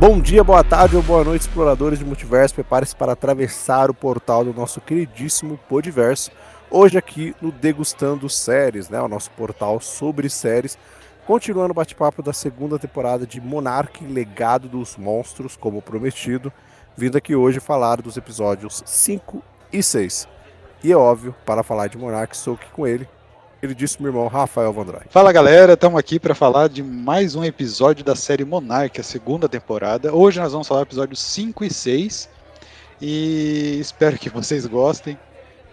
Bom dia, boa tarde ou boa noite, exploradores de multiverso. Prepare-se para atravessar o portal do nosso queridíssimo Podiverso. Hoje aqui no Degustando Séries, né? O nosso portal sobre séries. Continuando o bate-papo da segunda temporada de Monark, Legado dos Monstros, como prometido. Vindo aqui hoje falar dos episódios 5 e 6. E é óbvio, para falar de Monark, estou aqui com ele disse meu irmão Rafael Vandroy. Fala galera, estamos aqui para falar de mais um episódio da série Monark, a segunda temporada. Hoje nós vamos falar episódios 5 e 6 e espero que vocês gostem,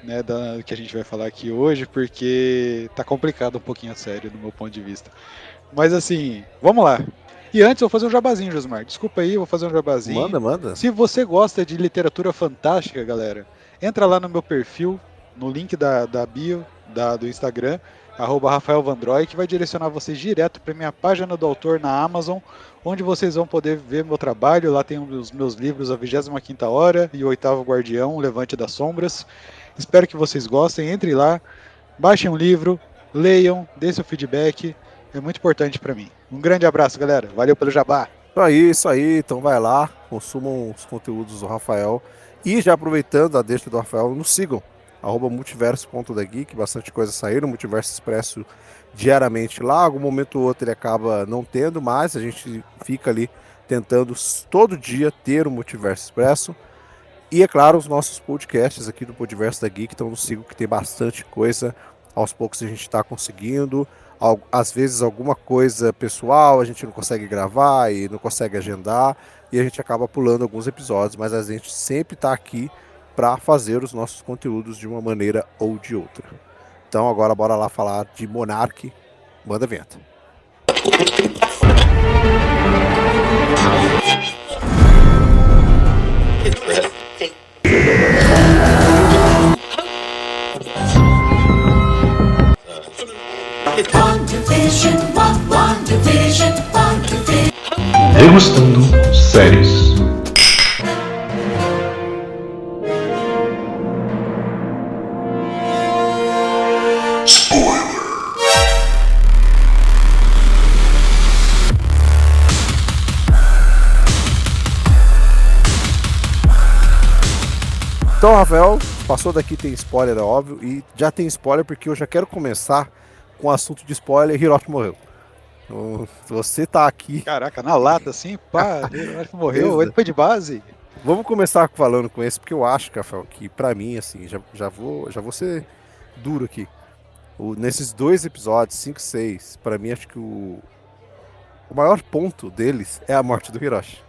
né, do que a gente vai falar aqui hoje, porque tá complicado um pouquinho a série do meu ponto de vista. Mas assim, vamos lá. E antes eu vou fazer um jabazinho, Josmar. Desculpa aí, eu vou fazer um jabazinho. Manda. Se você gosta de literatura fantástica, galera, entra lá no meu perfil, no link da bio do Instagram, @Rafael Vandroy, que vai direcionar vocês direto para minha página do autor na Amazon, onde vocês vão poder ver meu trabalho. Lá tem os meus livros, A 25ª Hora e O Oitavo Guardião, O Levante das Sombras. Espero que vocês gostem, entrem lá, baixem um livro, leiam, dêem seu feedback, é muito importante para mim. Um grande abraço, galera, valeu pelo jabá! Isso aí, então vai lá, consumam os conteúdos do Rafael e já aproveitando a deixa do Rafael, nos sigam, @multiverso.dageek, bastante coisa saindo, o Multiverso Expresso diariamente lá, algum momento ou outro ele acaba não tendo, mas a gente fica ali tentando todo dia ter o Multiverso Expresso. E é claro, os nossos podcasts aqui do Podiverso da Geek, então nos sigam que tem bastante coisa, aos poucos a gente está conseguindo, às vezes alguma coisa pessoal a gente não consegue gravar e não consegue agendar, e a gente acaba pulando alguns episódios, mas a gente sempre está aqui para fazer os nossos conteúdos de uma maneira ou de outra. Então agora bora lá falar de Monark, manda a vinheta. Degustando séries. Então, Rafael, passou daqui, tem spoiler, é óbvio, e já tem spoiler porque eu já quero começar com o assunto de spoiler. Hiroshi morreu. Então, se você tá aqui... Caraca, na lata assim, pá, Hiroshi morreu, ele foi de base. Vamos começar falando com esse, porque eu acho, Rafael, que pra mim, assim, já vou ser duro aqui. Nesses dois episódios, 5 e 6, pra mim, acho que o maior ponto deles é a morte do Hiroshi.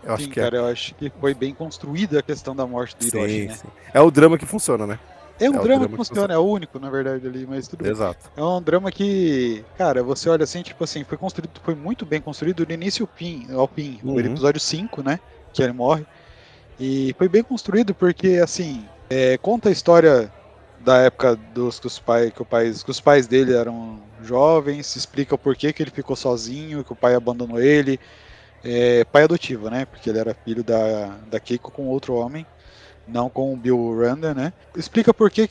Eu acho que foi bem construída a questão da morte do Hiroshi, né? Sim. É o drama que funciona, né? É um drama que funciona, é o único, na verdade, ali, mas tudo bem. Exato. É um drama que, cara, você olha assim, tipo assim, foi muito bem construído do início ao fim. O episódio 5, né? Que ele morre. E foi bem construído porque, assim, conta a história da época que os pais dele eram jovens, explica o porquê que ele ficou sozinho, que o pai abandonou ele. Pai adotivo, né? Porque ele era filho da Keiko com outro homem, não com o Bill Randa, né? Explica por que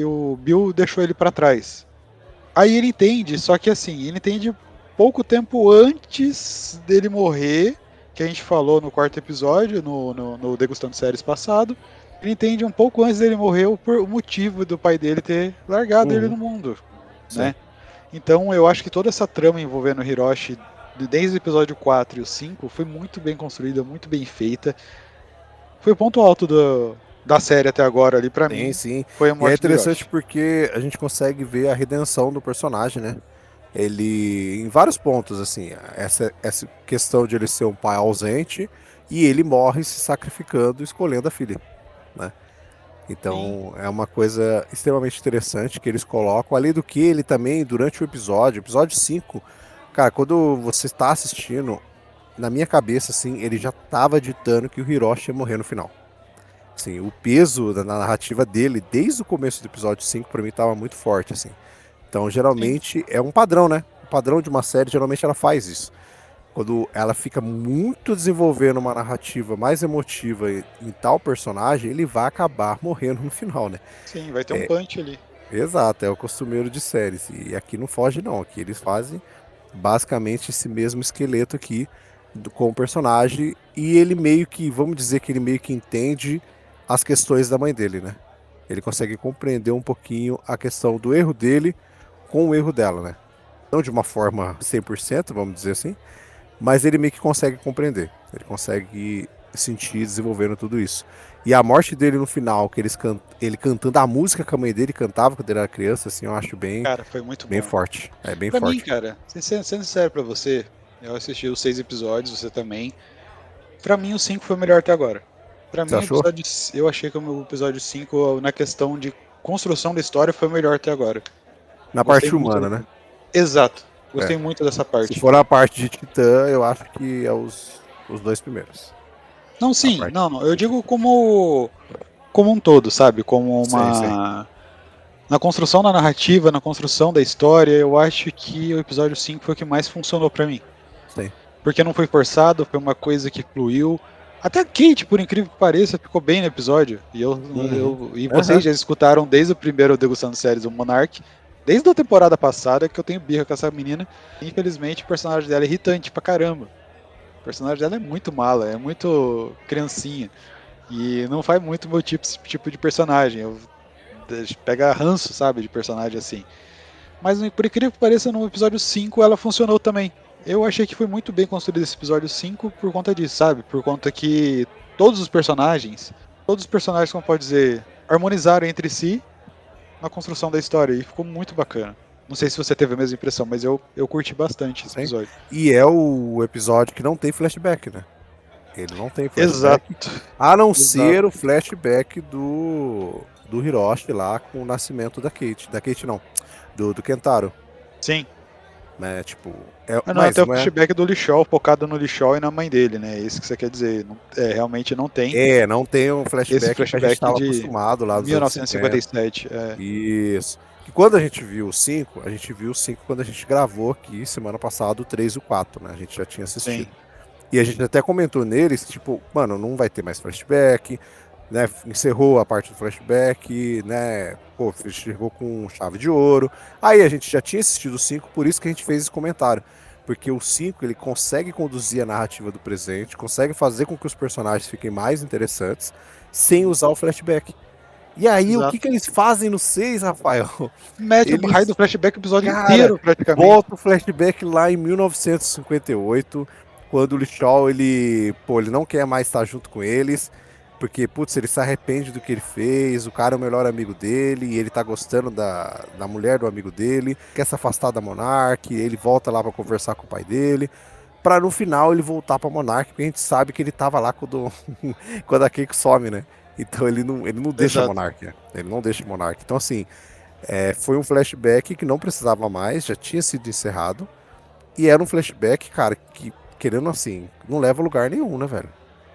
o Bill deixou ele para trás. Aí ele entende, só que assim, ele entende pouco tempo antes dele morrer, que a gente falou no quarto episódio, no Degustando Séries passado. Ele entende um pouco antes dele morrer o motivo do pai dele ter largado ele no mundo, né? Então eu acho que toda essa trama envolvendo o Hiroshi, desde o episódio 4 e o 5, foi muito bem construída, muito bem feita. Foi o ponto alto da série até agora ali pra mim. Sim. Foi a morte. E é interessante porque a gente consegue ver a redenção do personagem, né? Ele, em vários pontos, assim, essa questão de ele ser um pai ausente e ele morre se sacrificando, escolhendo a filha, né? Então é uma coisa extremamente interessante que eles colocam, além do que ele também, durante o episódio 5, cara, quando você está assistindo, na minha cabeça, assim, ele já estava ditando que o Hiroshi ia morrer no final. Assim, o peso da narrativa dele, desde o começo do episódio 5, pra mim, estava muito forte, assim. Então, geralmente, é um padrão, né? O padrão de uma série, geralmente, ela faz isso. Quando ela fica muito desenvolvendo uma narrativa mais emotiva em tal personagem, ele vai acabar morrendo no final, né? Sim, vai ter um punch ali. Exato, é o costumeiro de séries. E aqui não foge, não. Aqui eles fazem basicamente esse mesmo esqueleto aqui. com o personagem, e ele meio que, vamos dizer que ele meio que entende as questões da mãe dele, né? Ele consegue compreender um pouquinho a questão do erro dele com o erro dela, né? Não de uma forma 100%, vamos dizer assim, mas ele meio que consegue compreender. Ele consegue sentir desenvolvendo tudo isso. E a morte dele no final, que ele cantando a música que a mãe dele cantava quando ele era criança, assim, eu acho bem, Cara, foi muito bem bom. forte. É bem Pra mim, forte. cara, sendo sincero pra você, eu assisti os 6 episódios, você também. Pra mim, o 5 foi o melhor até agora. Pra Você mim, achou? eu achei que o episódio 5, na questão de construção da história, foi o melhor até agora. Na Gostei parte muito. humana, né? Exato. É. Gostei muito dessa Se parte. for a parte de Titã, eu acho que é os dois primeiros. Não, A sim, parte não, eu de digo Titã. como um todo, sabe? Como Sim, sim. uma. Na construção da narrativa, na construção da história, eu acho que o episódio 5 foi o que mais funcionou pra mim. Sim. Porque não foi forçado, foi uma coisa que fluiu. Até a Kate, por incrível que pareça, ficou bem no episódio. Uhum. E Aham. vocês já escutaram desde o primeiro Degustando Séries o Monark, desde a temporada passada que eu tenho birra com essa menina. Infelizmente, o personagem dela é irritante pra caramba. O personagem dela é muito mala, é muito criancinha. E não faz muito meu tipo de personagem. Pega ranço, sabe, de personagem assim. Mas por incrível que pareça, no episódio 5 ela funcionou também. Eu achei que foi muito bem construído esse episódio 5 por conta disso, sabe? Por conta que todos os personagens, como pode dizer, harmonizaram entre si na construção da história e ficou muito bacana. Não sei se você teve a mesma impressão, mas eu curti bastante esse Sim. episódio. E é o episódio que não tem flashback, né? Ele não tem flashback, Exato, a não exato. ser o flashback do Hiroshi lá com o nascimento da Kate. Da Kate não, do Kentaro. Sim. Né? Tipo, Mas não é mas até o não é. flashback do Lichol, focado no Lichol e na mãe dele, né? É isso que você quer dizer. Realmente não tem Não tem um esse flashback que a gente flashback estava de acostumado lá nos anos 50. 1957. Isso. E quando a gente viu o 5, a gente viu o 5 quando a gente gravou aqui semana passada o 3 e o 4, né? A gente já tinha Sim. assistido. E a gente até comentou neles, tipo, mano, não vai ter mais flashback, né? Encerrou a parte do flashback, né? Pô, chegou com chave de ouro. Aí a gente já tinha assistido o 5, por isso que a gente fez esse comentário. Porque o 5 ele consegue conduzir a narrativa do presente, consegue fazer com que os personagens fiquem mais interessantes, sem usar o flashback. E aí, o que Exato. que eles fazem no 6, Rafael? Mete o raio Eles, do flashback o episódio cara, inteiro, praticamente. volta o flashback lá em 1958, quando o Lichol, ele não quer mais estar junto com eles, porque, putz, ele se arrepende do que ele fez, o cara é o melhor amigo dele, e ele tá gostando da mulher do amigo dele, quer se afastar da Monark, ele volta lá pra conversar com o pai dele, pra no final ele voltar pra Monark, porque a gente sabe que ele tava lá quando, quando a Keiko some, né? Então ele não deixa a Exato. Monark, né? Ele não deixa a Monark. Então, assim, foi um flashback que não precisava mais, já tinha sido encerrado. E era um flashback, cara, que, querendo assim, não leva a lugar nenhum, né, velho?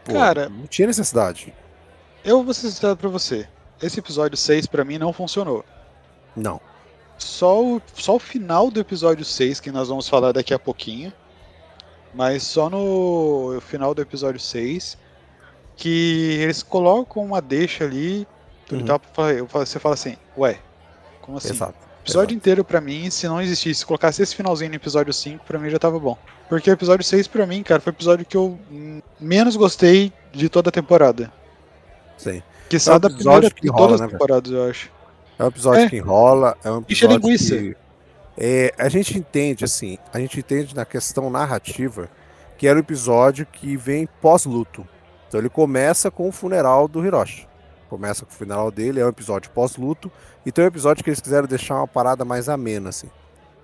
Pô, Cara, não tinha necessidade. eu vou ser sincero pra você. Esse episódio 6 pra mim não funcionou. Não. Só o final do episódio 6, que nós vamos falar daqui a pouquinho. Mas só no final do episódio 6 que eles colocam uma deixa ali. Uhum. Você fala assim, ué, como assim? Exato. O episódio Exato. inteiro pra mim, se não existisse, se colocasse esse finalzinho no episódio 5, pra mim já tava bom. Porque o episódio 6 pra mim, cara, foi o episódio que eu menos gostei de toda a temporada. Sim. Que É um sai da primeira episódio que de todas enrola, as né, velho? temporadas, eu acho. É um episódio É, que enrola, é um enche episódio linguiça. que. A gente entende, assim, a gente entende na questão narrativa que era o episódio que vem pós-luto. Então ele começa com o funeral do Hiroshi. Começa com o funeral dele, é um episódio pós-luto. Então é um episódio que eles quiseram deixar uma parada mais amena, assim.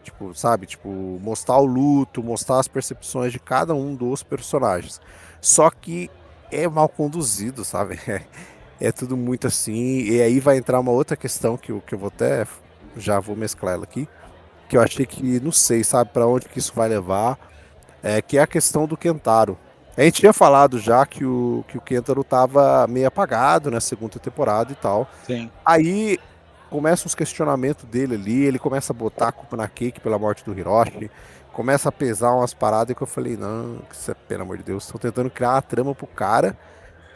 Tipo, sabe? Tipo, mostrar o luto, mostrar as percepções de cada um dos personagens. Só que é mal conduzido, sabe? É tudo muito assim. E aí vai entrar uma outra questão que eu vou até. Já vou mesclar ela aqui. Que eu achei que, não sei, sabe, pra onde que isso vai levar. Que é a questão do Kentaro. A gente tinha falado já que o Kentaro tava meio apagado na segunda temporada e tal. Sim. Aí começa os questionamentos dele ali, ele começa a botar a culpa na Cake pela morte do Hiroshi, começa a pesar umas paradas que eu falei, não, pelo amor de Deus, estão tentando criar uma trama pro cara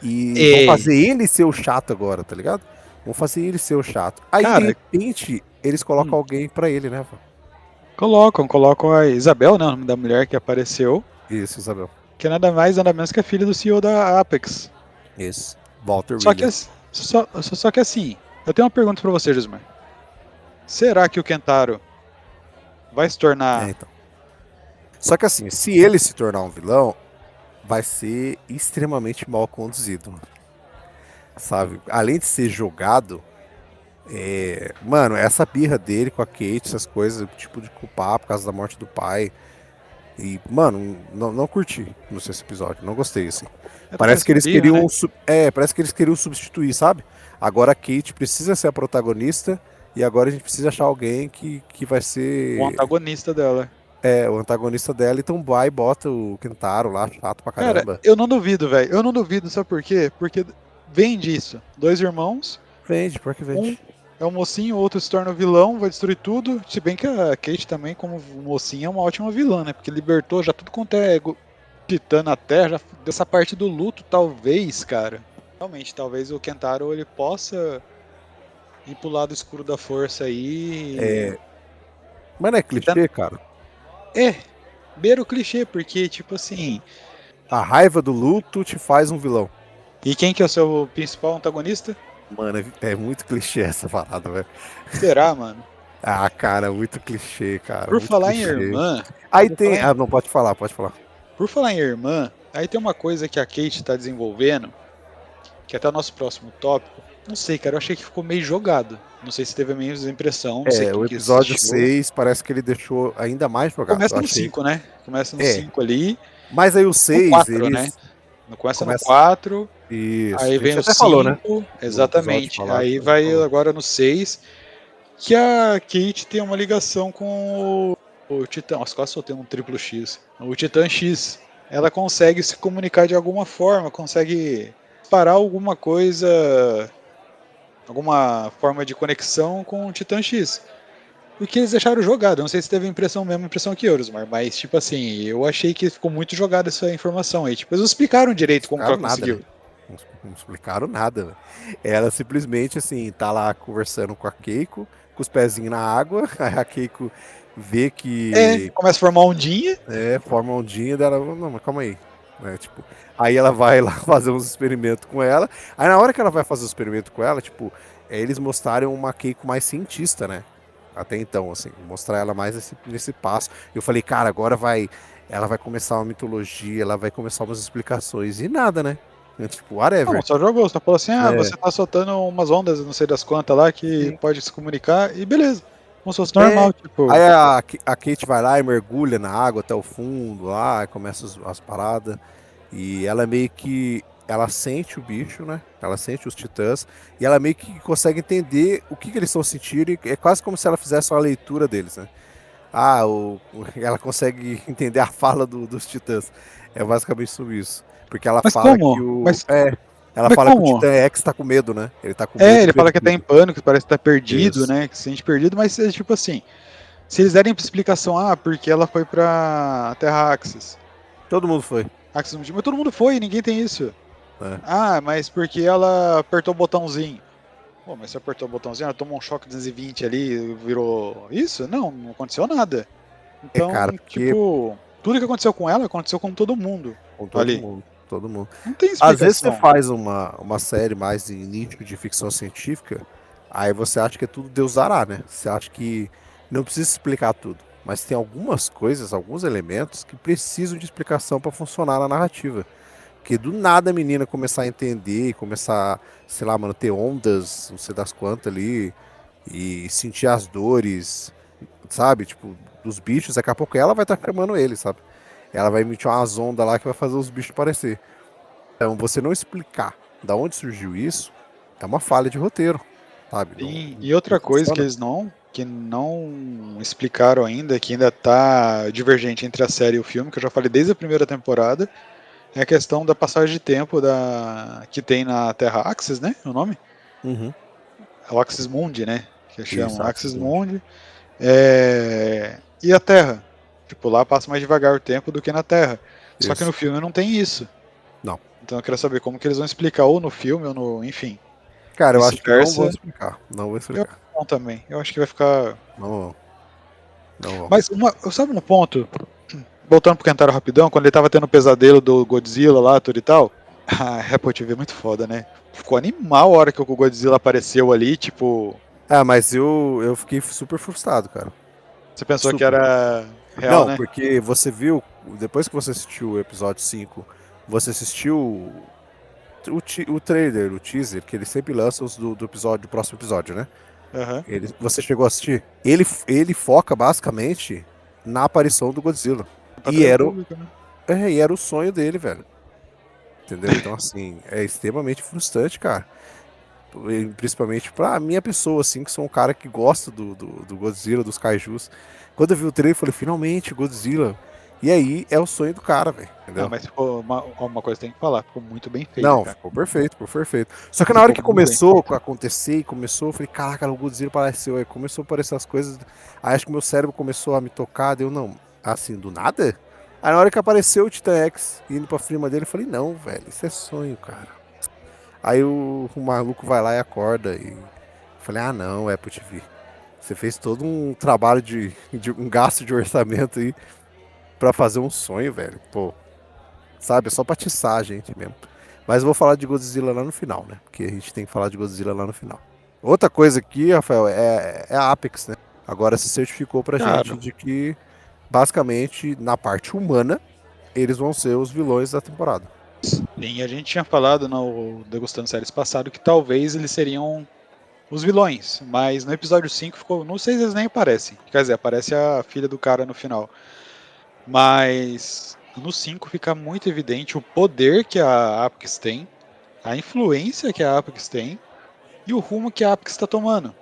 e vão fazer ele ser o chato agora, tá ligado? Vão fazer ele ser o chato. Aí, de Cara, repente, eles colocam alguém pra ele, né? colocam a Isabel, né, o nome da mulher que apareceu. Isso, Isabel. que é nada mais, nada menos que a filha do CEO da Apex. Esse. Walter Só que, Williams. só que assim, eu tenho uma pergunta pra você, Josmar. Será que o Kentaro vai se tornar... Então. Só que assim, se ele se tornar um vilão, vai ser extremamente mal conduzido, mano. Sabe? Além de ser jogado, mano, essa birra dele com a Kate, essas coisas, tipo de culpar por causa da morte do pai. E, mano, não curti no sexto episódio, não gostei, assim. Parece que eles birra, queriam. né? Parece que eles queriam substituir, sabe? Agora a Kate precisa ser a protagonista e agora a gente precisa achar alguém que vai O ser antagonista dela. o antagonista dela, então vai e bota o Kentaro lá, chato pra Cara, caramba. eu não duvido, velho. Eu não duvido, sabe por quê? Porque vem disso. Dois irmãos, Vende, pior que um vende. é o mocinho, o outro se torna o vilão, vai destruir tudo. Se bem que a Kate também, como mocinha, é uma ótima vilã, né? Porque libertou já tudo quanto é titã na Terra, já dessa parte do luto, talvez, cara. Realmente, talvez o Kentaro ele possa ir pro lado escuro da força aí. Mas não é E tá- clichê, cara? É, beira o clichê, porque, tipo assim. A raiva do luto te faz um vilão. E quem que é o seu principal antagonista? Mano, é muito clichê essa parada, velho. Será, mano? Ah, cara, muito clichê, cara, Por muito falar em clichê. irmã. Aí por tem. falar em- Ah, não, pode falar, pode falar. Por falar em irmã, aí tem uma coisa que a Kate tá desenvolvendo, que é até o nosso próximo tópico. Não sei, cara, eu achei que ficou meio jogado. Não sei se teve a mesma impressão, não sei O quem que episódio assistiu. 6 parece que ele deixou ainda mais jogado. Começa Eu no achei. 5, né? Começa no É, 5 ali. mas aí o No 6 4, né? eles. Começa no Começa. 4, Isso. aí A vem gente o até falou, né? 5, No episódio exatamente. falado, Aí a gente vai falou. agora no 6, que a Kate tem uma ligação com o Titã. Nossa, quase soltei um triplo X. O Titã X. Ela consegue se comunicar de alguma forma, consegue parar alguma coisa, alguma forma de conexão com o Titã X. O que eles deixaram jogado, eu não sei se teve a mesma impressão que Eurosmar, mas tipo assim, eu achei que ficou muito jogada essa informação aí. Tipo, eles não explicaram direito como que Explicaram ela nada, conseguiu. velho. Não explicaram nada, velho. Ela simplesmente, assim, tá lá conversando com a Keiko, com os pezinhos na água, aí a Keiko vê que Começa a formar ondinha. forma uma ondinha dela, não, mas calma aí. Né, tipo, aí ela vai lá fazer uns experimentos com ela. Aí na hora que ela vai fazer o experimento com ela, tipo, eles mostraram uma Keiko mais cientista, né? Até então, assim, mostrar ela mais nesse passo. Eu falei, cara, agora ela vai começar uma mitologia, ela vai começar umas explicações. E nada, né? Tipo, Não, whatever. só jogou, só falou assim, É, você tá soltando umas ondas, não sei das quantas lá, que sim. pode se comunicar, e beleza. Como se fosse É. normal, tipo. Aí a Kate vai lá e mergulha na água até o fundo, lá, e começa as paradas. E ela meio que. Ela sente o bicho, né? Ela sente os titãs. E ela meio que consegue entender o que eles estão sentindo. E é quase como se ela fizesse uma leitura deles, né? Ela consegue entender a fala dos titãs. É basicamente sobre isso. Porque ela Mas fala que como? o. Mas, Ela mas fala que o como? Titã X tá com medo, né? Ele tá com medo e Ele fala que tá em perdido. pânico, que parece que tá perdido, Isso. né? Que se sente perdido, mas é tipo assim. Se eles derem explicação, porque ela foi pra Terra Axis. Todo mundo foi. Axis mas todo mundo foi, ninguém tem isso. Né? Mas porque ela apertou o botãozinho. Pô, mas se apertou o botãozinho, ela tomou um choque 220 ali, virou isso? Não aconteceu nada. Então, Cara, porque tipo, tudo que aconteceu com ela aconteceu com todo mundo com todo ali. mundo. Todo mundo. Não tem Às vezes você explicação. faz uma série mais em nicho de ficção científica, aí você acha que é tudo Deus dará, né? Você acha que não precisa explicar tudo. Mas tem algumas coisas, alguns elementos que precisam de explicação para funcionar na narrativa. Porque do nada a menina começar a entender, começar, sei lá, mano, ter ondas, não sei das quantas ali, e sentir as dores, sabe? Tipo, dos bichos, daqui a pouco ela vai estar chamando ele, sabe? Ela vai emitir umas ondas lá que vai fazer os bichos aparecer. Então, você não explicar da onde surgiu isso é uma falha de roteiro, sabe? E outra Não coisa que funciona. eles não explicaram ainda, que ainda tá divergente entre a série e o filme, que eu já falei desde a primeira temporada, é a questão da passagem de tempo que tem na Terra Axis, né? O nome? Uhum. É o Axis Mundi, né? Que Isso, chamam Axis Axis Mundi. Mundi. E a Terra. Tipo, lá passa mais devagar o tempo do que na Terra. Só que Isso. no filme não tem isso. Não. Então eu quero saber como que eles vão explicar, ou no filme, ou no. Enfim. Cara, eu acho que não vou Vice-versa. explicar. Não vou Eu explicar. não também. Eu acho que vai ficar. Não vou. Não vou. Mas sabe um ponto voltando pro Kentaro rapidão, quando ele tava tendo o pesadelo do Godzilla lá, tudo e tal, a Apple TV é muito foda, né? Ficou animal a hora que o Godzilla apareceu ali, tipo, Ah, mas eu fiquei super frustrado, cara. você pensou que Super. era real, Não, né? porque você viu, depois que você assistiu o episódio 5, você assistiu o trailer, o teaser, que ele sempre lança os do episódio, do próximo episódio, né? Aham. Você chegou a assistir? Ele foca basicamente na aparição do Godzilla. Pra E atrair o era, público, né? e era o sonho dele, velho. Entendeu? Então, assim, é extremamente frustrante, cara. Principalmente pra minha pessoa, assim, que sou um cara que gosta do Godzilla, dos kaijus. Quando eu vi o trailer, eu falei, finalmente, Godzilla. E aí é o sonho do cara, velho. Não, Entendeu? mas ficou uma coisa que tem que falar, ficou muito bem feito, Não, cara. ficou perfeito, ficou perfeito. Só que na hora Ficou que muito bem começou feito. a acontecer e começou, eu falei, caraca, o Godzilla apareceu. Aí começou a aparecer as coisas. Aí acho que meu cérebro começou a me tocar. Deu, não, assim, do nada? Aí na hora que apareceu o Titan X indo pra firma dele, eu falei, não, velho, isso é sonho, cara. Aí o maluco vai lá e acorda e falei, ah não, Apple TV. Você fez todo um trabalho de um gasto de orçamento aí pra fazer um sonho, velho. Pô, sabe? É só pra atiçar a gente mesmo. Mas eu vou falar de Godzilla lá no final, né? Porque a gente tem que falar de Godzilla lá no final. Outra coisa aqui, Rafael, é a Apex, né? Agora se certificou pra gente Cara, de que, basicamente, na parte humana, eles vão ser os vilões da temporada. sim, a gente tinha falado no Degustando Séries passado que talvez eles seriam os vilões, mas no episódio 5 ficou. Não sei se eles nem aparecem. Quer dizer, aparece a filha do cara no final. Mas no 5 fica muito evidente o poder que a Apex tem, a influência que a Apex tem e o rumo que a Apex está tomando.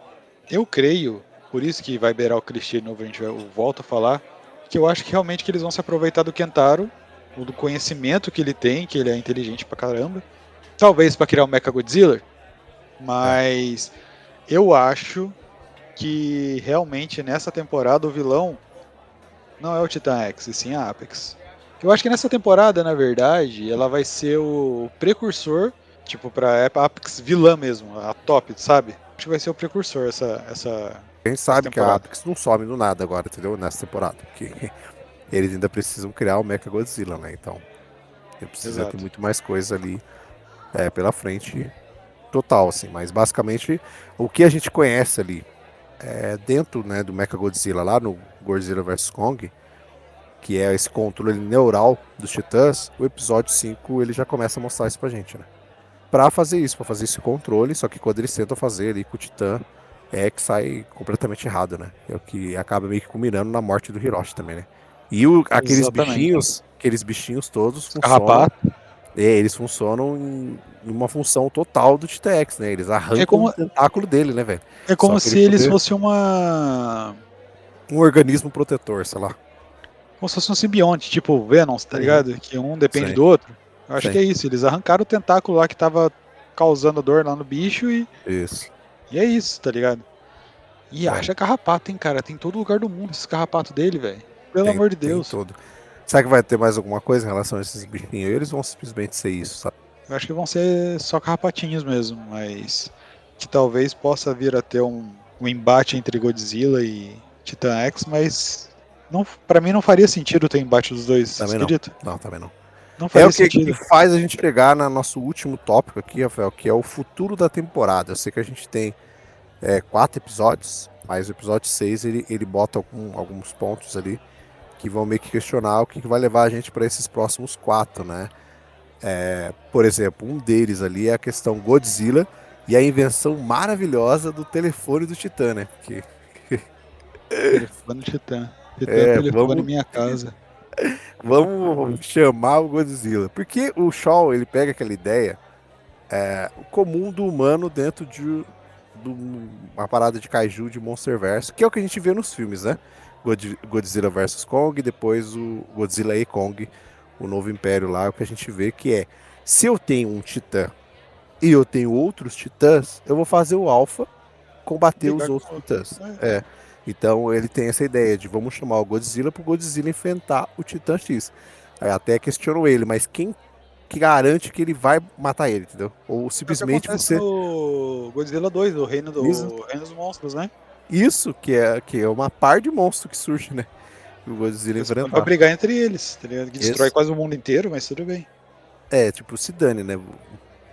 Eu creio, por isso que vai beirar o clichê de novo, eu volto a falar, que eu acho que realmente que eles vão se aproveitar do Kentaro, ou do conhecimento que ele tem, que ele é inteligente pra caramba. Talvez para criar o Mecha Godzilla, É. mas eu acho que realmente nessa temporada o vilão não é o Titan X, e sim a Apex. Eu acho que nessa temporada, na verdade, ela vai ser o precursor, tipo, pra Apex vilã mesmo, a top, sabe? Acho que vai ser o precursor A gente essa sabe que a temporada. Apex não some do nada agora, entendeu? Nessa temporada. Porque eles ainda precisam criar o Mecha Godzilla, né? Então, ele precisa ter Exato. muito mais coisa ali pela frente, total, assim. Mas basicamente, o que a gente conhece ali dentro, né, do Mecha Godzilla, lá no Godzilla vs Kong, que é esse controle neural dos titãs, o episódio 5 ele já começa a mostrar isso pra gente, né? Pra fazer isso, pra fazer esse controle, só que quando eles tentam fazer ali com o titã, é que sai completamente errado, né? É o que acaba meio que culminando na morte do Hiroshi também, né? E Exatamente. aqueles bichinhos todos funcionam, Carrapato. eles funcionam em uma função total do Titã X, né? Eles É arrancam o como, tentáculo dele, né, velho? é Só como aquele se eles poder, fossem uma. um organismo protetor, sei lá. Como se fosse um simbionte, tipo Venom, tá Uhum. ligado? Que um depende Sim, do outro. Eu acho que sim. é isso. Eles arrancaram o tentáculo lá que tava causando dor lá no bicho Isso. e é isso, tá ligado? E É, acha carrapato, hein, cara? Tem em todo lugar do mundo esses carrapatos dele, velho. Pelo amor de tem Deus. todo. Será que vai ter mais alguma coisa em relação a esses bichinhos? Eles vão simplesmente ser isso, sabe? Eu acho que vão ser só carrapatinhos mesmo, mas que talvez possa vir a ter um embate entre Godzilla e Titan X, mas não, para mim não faria sentido ter embate dos dois, você Também não. acredita? Não, também não. Não É faria o que sentido. faz a gente chegar no nosso último tópico aqui, Rafael, que é o futuro da temporada. Eu sei que a gente tem 4 episódios, mas o episódio 6 ele bota alguns pontos ali que vão meio que questionar o que vai levar a gente para esses próximos 4, né? Por exemplo, um deles ali é a questão Godzilla e a invenção maravilhosa do telefone do Titã, né? Que Telefone Titã. Titã telefone vamos, minha casa. vamos chamar o Godzilla. Porque o Shaw, ele pega aquela ideia comum do humano dentro de uma parada de kaiju de Monsterverse, que é o que a gente vê nos filmes, né? Godzilla vs Kong, depois o Godzilla e Kong, o novo império lá, o que a gente vê que é, se eu tenho um titã e eu tenho outros titãs, eu vou fazer o alfa combater os Brigar outros com outro. titãs. Então ele tem essa ideia de vamos chamar o Godzilla pro Godzilla enfrentar o Titã X. Aí até questionou ele, mas quem que garante que ele vai matar ele, entendeu? Ou É o que simplesmente acontece você. no Godzilla 2, o Isso, Reino dos Monstros, né? isso que é uma par de monstro que surge, né? o Godzilla Eles foram pra enfrentar. brigar entre eles, tá ligado? Que destrói Isso. quase o mundo inteiro, mas tudo bem. Tipo, se dane, né?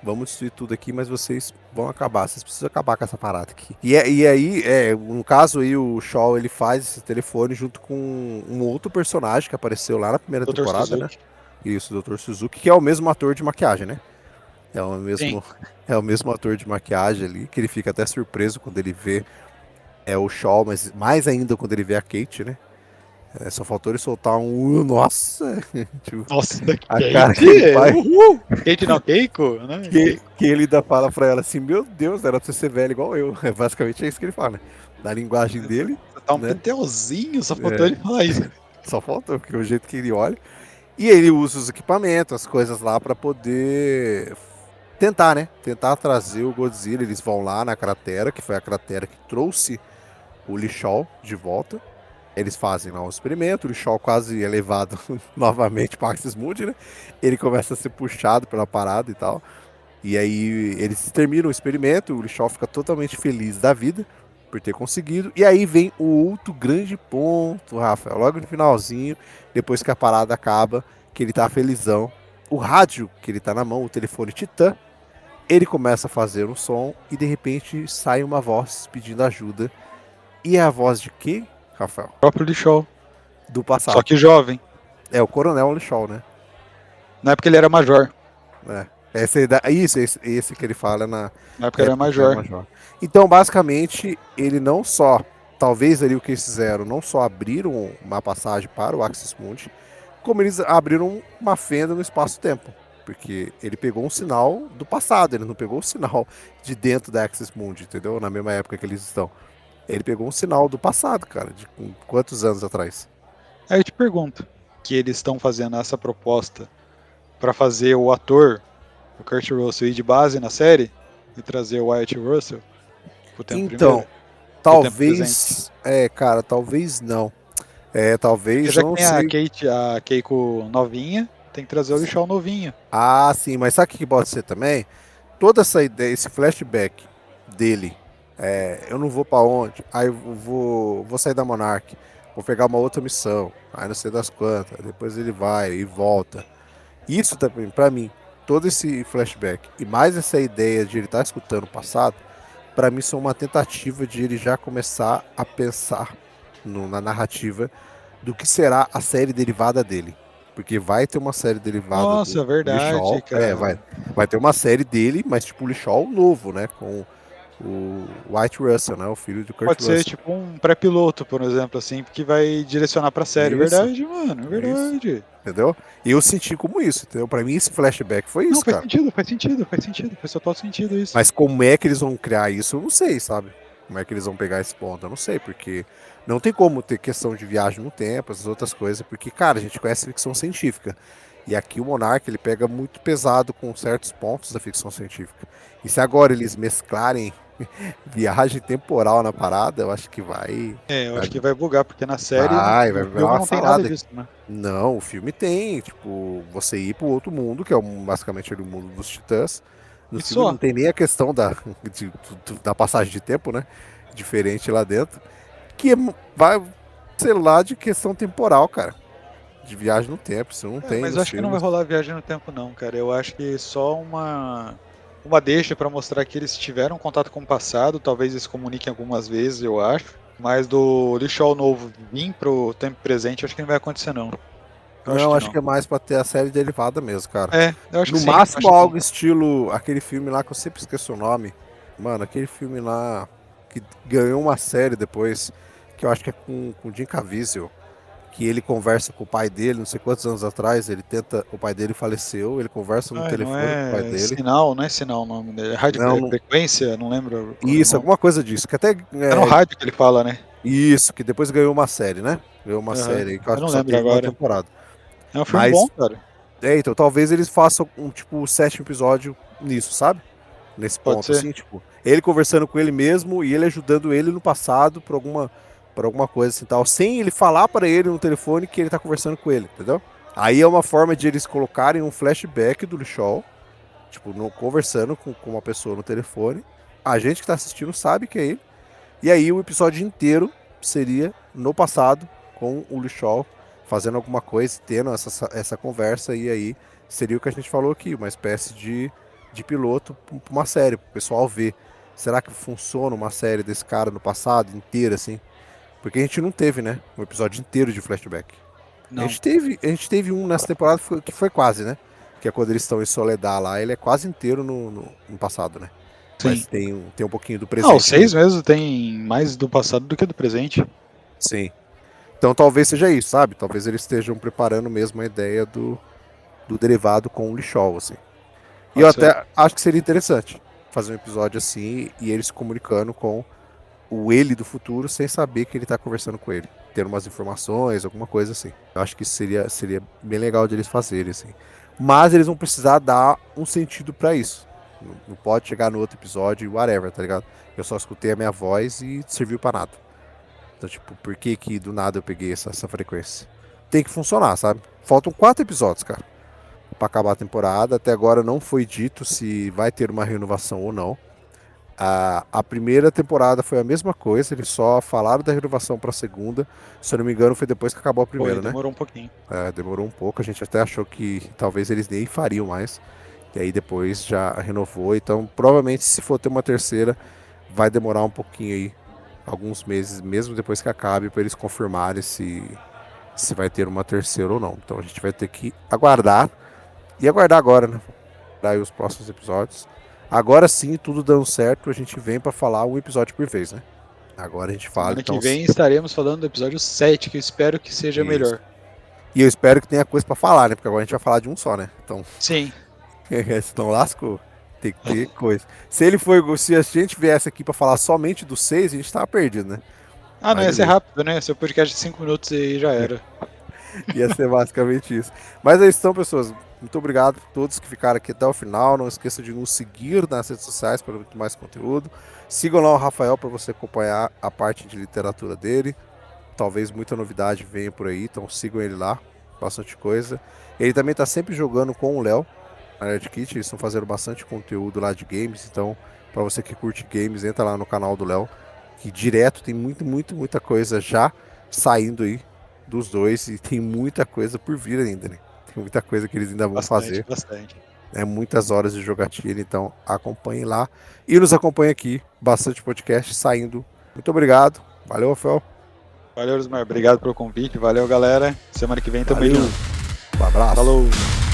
Vamos destruir tudo aqui, mas vocês vão acabar. Vocês precisam acabar com essa parada aqui. E aí, no caso aí, o Shaw, ele faz esse telefone junto com um outro personagem que apareceu lá na primeira Dr. temporada, né? Suzuki. Isso, o Dr. Suzuki, que é o mesmo ator de maquiagem, né? É o mesmo, Sim. é o mesmo ator de maquiagem ali, que ele fica até surpreso quando ele vê o Shaw, mas mais ainda quando ele vê a Kate, né? Só faltou ele soltar um nossa! Tipo, Nossa, a Kate! cara que ele faz, Uhul! Kate não, Keiko, né? que ele ainda fala pra ela assim, meu Deus, era pra você ser velho igual eu. Basicamente é isso que ele fala, né? Na linguagem dele, Você tá um né? pentelzinho, só faltou ele falar isso. Só faltou, porque é o jeito que ele olha. E ele usa os equipamentos, as coisas lá pra poder tentar, né? Tentar trazer o Godzilla. Eles vão lá na cratera, que foi a cratera que trouxe o Lixol de volta. Eles fazem lá um experimento, o Lixol quase é levado novamente para Axis Mundi, né? Ele começa a ser puxado pela parada e tal. E aí eles terminam o experimento, o Lixol fica totalmente feliz da vida por ter conseguido. E aí vem o outro grande ponto, Rafael, logo no finalzinho, depois que a parada acaba, que ele tá felizão. O rádio que ele tá na mão, o telefone Titã, ele começa a fazer um som e de repente sai uma voz pedindo ajuda. E é a voz de quem, Rafael? O próprio Lixol. Do passado. Só que jovem. É o Coronel Lixol, né? Na época ele era major. Esse que ele fala na Na época ele era época que era major. major. Então, basicamente, ele não só, talvez ali o que eles fizeram, não só abriram uma passagem para o Axis Mundi, como eles abriram uma fenda no espaço-tempo. Porque ele pegou um sinal do passado, ele não pegou o sinal de dentro da Axis Mundi, entendeu? Na mesma época que eles estão. Ele pegou um sinal do passado, cara, de quantos anos atrás? Aí eu te pergunto, que eles estão fazendo essa proposta pra fazer o ator, o Kurt Russell, ir de base na série e trazer o Wyatt Russell pro tempo Então, primeiro? talvez. Cara, talvez não. Porque Talvez, já eu que não tem a sei. Keiko, novinha, tem que trazer o Lixol novinho. Ah, sim, mas sabe o que pode ser também? Toda essa ideia, esse flashback dele, eu não vou pra onde, aí eu vou sair da Monarch, vou pegar uma outra missão, aí não sei das quantas, depois ele vai e volta. Isso também, pra mim, todo esse flashback e mais essa ideia de ele estar escutando o passado, pra mim são uma tentativa de ele já começar a pensar na narrativa do que será a série derivada dele. Porque vai ter uma série derivada Nossa, do verdade, Lixol. cara. Vai ter uma série dele, mas tipo o Lixol novo, né? Com o White Russell, né? O filho do Kurt Pode ser Russell. tipo um pré-piloto, por exemplo, assim, que vai direcionar pra série. Isso, Verdade, mano, isso. verdade. Entendeu? E eu senti como isso, entendeu? Pra mim esse flashback foi Não, isso, faz cara. sentido, faz sentido, faz sentido. Faz total sentido isso. Mas como é que eles vão criar isso, eu não sei, sabe? Como é que eles vão pegar esse ponto, eu não sei, porque não tem como ter questão de viagem no tempo, essas outras coisas, porque, cara, a gente conhece ficção científica. E aqui o Monark, ele pega muito pesado com certos pontos da ficção científica. E se agora eles mesclarem viagem temporal na parada, eu acho que vai. Eu acho que vai bugar, porque na série, Vai no virar filme uma não tem nada salada. disso, né? Não, o filme tem, tipo, você ir pro outro mundo, que é basicamente o mundo dos titãs. No E filme só. não tem nem a questão da passagem de tempo, né? Diferente lá dentro. Que vai, sei lá, de questão temporal, cara. De viagem no tempo, isso não tem Mas nos eu acho que não vai filmes. rolar viagem no tempo, não, cara. Eu acho que só uma deixa pra mostrar que eles tiveram contato com o passado. Talvez eles comuniquem algumas vezes, eu acho. Mas do Lixol novo vir pro tempo presente, acho que não vai acontecer, não. Eu Não, acho acho que que não. é mais pra ter a série derivada mesmo, cara. Eu acho que No sim. máximo acho que algo sim. estilo aquele filme lá que eu sempre esqueço o nome. Mano, aquele filme lá que ganhou uma série depois, que eu acho que é com o Jim Caviezel, que ele conversa com o pai dele, não sei quantos anos atrás, o pai dele faleceu, ele conversa no Ai, não telefone com o pai é dele. sinal, não é sinal o nome dele. É rádio, Não, é frequência, não lembro qual é o isso, nome. alguma coisa disso, que até É no rádio que ele fala, né? isso, que depois ganhou uma série, né? Ganhou uma Aham. série aí, que eu Eu acho não que só lembro teve uma agora. temporada. É um filme Mas bom, cara. então talvez eles façam um tipo sétimo episódio nisso, sabe? Nesse Pode ponto, ser. assim, tipo, ele conversando com ele mesmo e ele ajudando ele no passado por alguma coisa assim tal, sem ele falar para ele no telefone que ele tá conversando com ele, entendeu? Aí é uma forma de eles colocarem um flashback do Lixol, tipo, conversando com uma pessoa no telefone. A gente que tá assistindo sabe que é ele. E aí o episódio inteiro seria no passado, com o Lee fazendo alguma coisa, tendo essa conversa, e aí seria o que a gente falou aqui, uma espécie de piloto para uma série, para o pessoal ver. Será que funciona uma série desse cara no passado, inteira, assim? Porque a gente não teve, né? Um episódio inteiro de flashback. Não. A gente teve um nessa temporada que foi quase, né? Que é quando eles estão em Soledad lá, ele é quase inteiro no passado, né? Sim. Mas tem um pouquinho do presente. Não, o 6 mesmo tem mais do passado do que do presente. Sim. Então talvez seja isso, sabe? Talvez eles estejam preparando mesmo a ideia do derivado com o Lichol, assim. E eu Pode ser. até acho que seria interessante fazer um episódio assim e eles se comunicando com o ele do futuro sem saber que ele tá conversando com ele. Ter umas informações, alguma coisa assim. Eu acho que isso seria bem legal de eles fazerem, assim. Mas eles vão precisar dar um sentido pra isso. Não pode chegar no outro episódio e whatever, tá ligado? Eu só escutei a minha voz e serviu pra nada. Então, tipo, por que que do nada eu peguei essa frequência? Tem que funcionar, sabe? Faltam 4 episódios, cara, pra acabar a temporada. Até agora não foi dito se vai ter uma renovação ou não. A primeira temporada foi a mesma coisa, eles só falaram da renovação pra segunda. Se eu não me engano, foi depois que acabou a primeira, né? Demorou um pouquinho. Demorou um pouco, a gente até achou que talvez eles nem fariam mais. E aí depois já renovou. Então, provavelmente, se for ter uma terceira, vai demorar um pouquinho aí, alguns meses, mesmo depois que acabe, para eles confirmarem se vai ter uma terceira ou não. Então a gente vai ter que aguardar. E aguardar agora, né? Daí os próximos episódios. Agora sim, tudo dando certo, a gente vem para falar um episódio por vez, né? Agora a gente fala. Semana Então, que vem estaremos falando do episódio 7, que eu espero que seja Isso. melhor. E eu espero que tenha coisa para falar, né? Porque agora a gente vai falar de um só, né? Então, Sim. senão lascou. Tem que ter coisa. Se a gente viesse aqui para falar somente do 6, a gente tava perdido, né? Ah, não, Mas ia ser beleza. rápido, né? Seu podcast de 5 minutos e já era. Ia ser basicamente isso. Mas é isso então, pessoas. Muito obrigado a todos que ficaram aqui até o final. Não esqueça de nos seguir nas redes sociais para muito mais conteúdo. Sigam lá o Rafael para você acompanhar a parte de literatura dele. Talvez muita novidade venha por aí, então sigam ele lá. Bastante coisa. Ele também está sempre jogando com o Léo na Nerdkit. Eles estão fazendo bastante conteúdo lá de games. Então, para você que curte games, entra lá no canal do Léo, que direto tem muita coisa já saindo aí dos dois, e tem muita coisa por vir ainda, né? Tem muita coisa que eles ainda vão fazer. Bastante. Muitas horas de jogatina, então acompanhem lá. E nos acompanhe aqui, bastante podcast saindo. Muito obrigado. Valeu, Rafael. Valeu, Osmar. Obrigado pelo convite. Valeu, galera. Semana que vem tamo aí. Valeu. Um abraço. Falou.